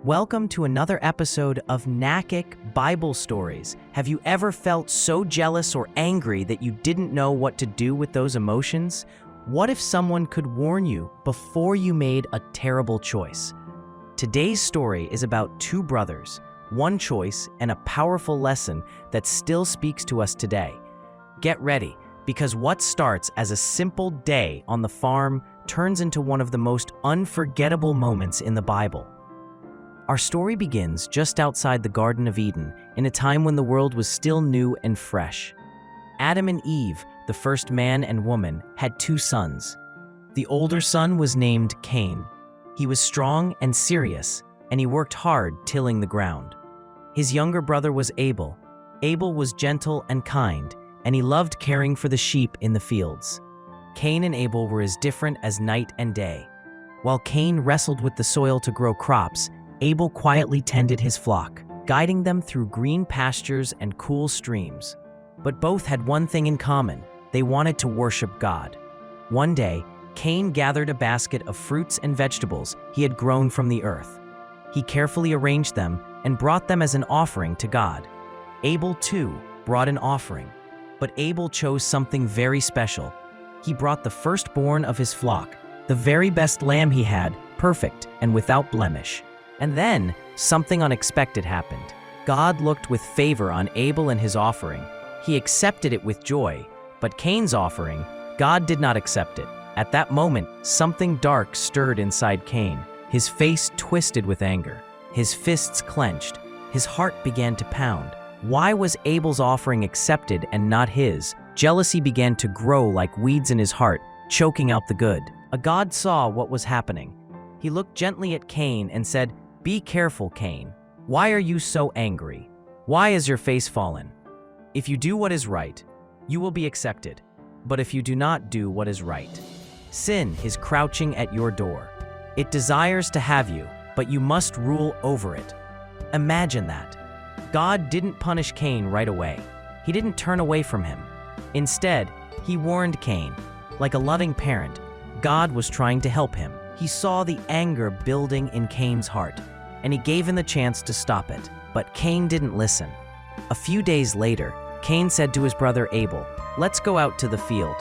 Welcome to another episode of NACIC Bible Stories. Have you ever felt so jealous or angry that you didn't know what to do with those emotions? What if someone could warn you before you made a terrible choice? Today's story is about two brothers, one choice, and a powerful lesson that still speaks to us today. Get ready, because what starts as a simple day on the farm turns into one of the most unforgettable moments in the Bible. Our story begins just outside the Garden of Eden, in a time when the world was still new and fresh. Adam and Eve, the first man and woman, had two sons. The older son was named Cain. He was strong and serious, and he worked hard tilling the ground. His younger brother was Abel. Abel was gentle and kind, and he loved caring for the sheep in the fields. Cain and Abel were as different as night and day. While Cain wrestled with the soil to grow crops, Abel quietly tended his flock, guiding them through green pastures and cool streams. But both had one thing in common: they wanted to worship God. One day, Cain gathered a basket of fruits and vegetables he had grown from the earth. He carefully arranged them and brought them as an offering to God. Abel, too, brought an offering. But Abel chose something very special. He brought the firstborn of his flock, the very best lamb he had, perfect and without blemish. And then, something unexpected happened. God looked with favor on Abel and his offering. He accepted it with joy, but Cain's offering, God did not accept it. At that moment, something dark stirred inside Cain. His face twisted with anger. His fists clenched. His heart began to pound. Why was Abel's offering accepted and not his? Jealousy began to grow like weeds in his heart, choking out the good. A God saw what was happening. He looked gently at Cain and said, "Be careful, Cain. Why are you so angry? Why is your face fallen? If you do what is right, you will be accepted. But if you do not do what is right, sin is crouching at your door. It desires to have you, but you must rule over it." Imagine that. God didn't punish Cain right away. He didn't turn away from him. Instead, he warned Cain. Like a loving parent, God was trying to help him. He saw the anger building in Cain's heart, and he gave him the chance to stop it. But Cain didn't listen. A few days later, Cain said to his brother Abel, "Let's go out to the field."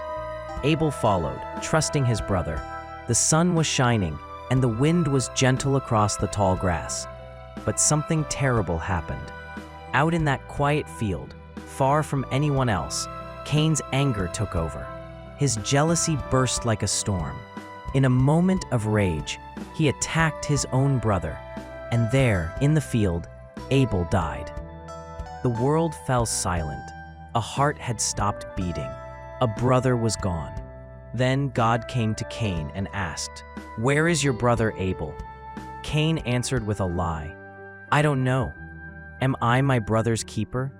Abel followed, trusting his brother. The sun was shining, and the wind was gentle across the tall grass. But something terrible happened. Out in that quiet field, far from anyone else, Cain's anger took over. His jealousy burst like a storm. In a moment of rage, he attacked his own brother, and there, in the field, Abel died. The world fell silent. A heart had stopped beating. A brother was gone. Then God came to Cain and asked, "Where is your brother Abel?" Cain answered with a lie, "I don't know. Am I my brother's keeper?"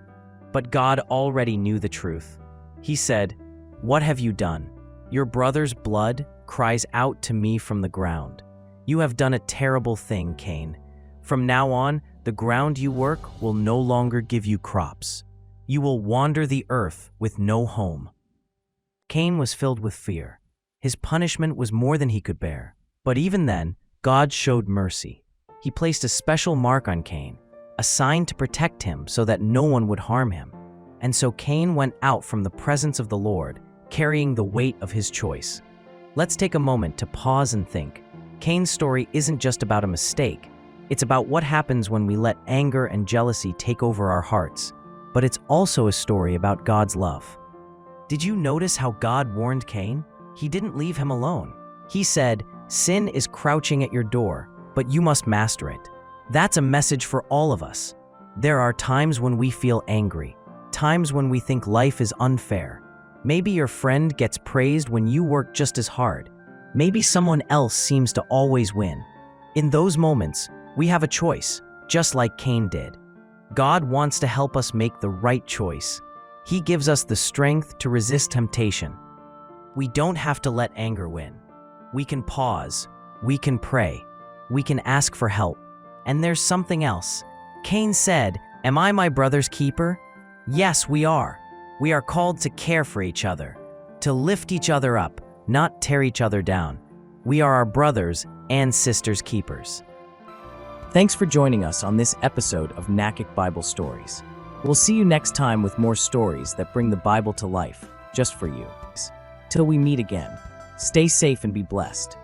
But God already knew the truth. He said, "What have you done? Your brother's blood cries out to me from the ground. You have done a terrible thing, Cain. From now on, the ground you work will no longer give you crops. You will wander the earth with no home." Cain was filled with fear. His punishment was more than he could bear. But even then, God showed mercy. He placed a special mark on Cain, a sign to protect him so that no one would harm him. And so Cain went out from the presence of the Lord, carrying the weight of his choice. Let's take a moment to pause and think. Cain's story isn't just about a mistake. It's about what happens when we let anger and jealousy take over our hearts. But it's also a story about God's love. Did you notice how God warned Cain? He didn't leave him alone. He said, "Sin is crouching at your door, but you must master it." That's a message for all of us. There are times when we feel angry, times when we think life is unfair. Maybe your friend gets praised when you work just as hard. Maybe someone else seems to always win. In those moments, we have a choice, just like Cain did. God wants to help us make the right choice. He gives us the strength to resist temptation. We don't have to let anger win. We can pause, we can pray, we can ask for help. And there's something else. Cain said, "Am I my brother's keeper?" Yes, we are. We are called to care for each other, to lift each other up, not tear each other down. We are our brothers and sisters' keepers. Thanks for joining us on this episode of NACIC Bible Stories. We'll see you next time with more stories that bring the Bible to life, just for you. Till we meet again, stay safe and be blessed.